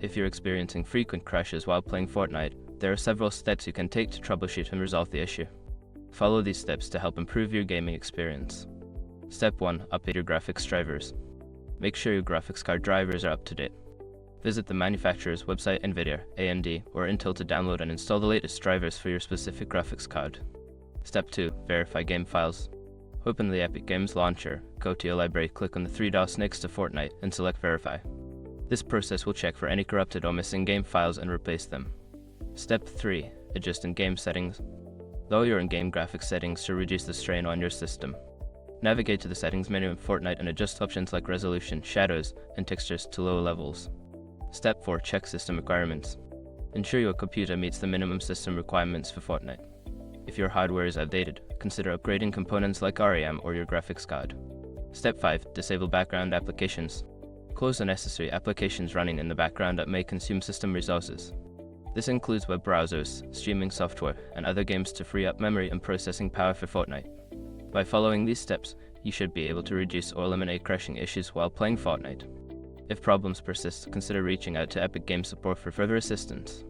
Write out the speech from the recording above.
If you're experiencing frequent crashes while playing Fortnite, there are several steps you can take to troubleshoot and resolve the issue. Follow these steps to help improve your gaming experience. Step 1. Update your graphics drivers. Make sure your graphics card drivers are up to date. Visit the manufacturer's website, NVIDIA, AMD, or Intel to download and install the latest drivers for your specific graphics card. Step 2. Verify game files. Open the Epic Games launcher, go to your library, click on the three dots next to Fortnite, and select Verify. This process will check for any corrupted or missing game files and replace them. Step 3. Adjust in-game settings. Lower your in-game graphics settings to reduce the strain on your system. Navigate to the settings menu in Fortnite and adjust options like resolution, shadows, and textures to low levels. Step 4. Check system requirements. Ensure your computer meets the minimum system requirements for Fortnite. If your hardware is outdated, consider upgrading components like RAM or your graphics card. Step 5. Disable background applications. Close unnecessary applications running in the background that may consume system resources. This includes web browsers, streaming software, and other games to free up memory and processing power for Fortnite. By following these steps, you should be able to reduce or eliminate crashing issues while playing Fortnite. If problems persist, consider reaching out to Epic Games support for further assistance.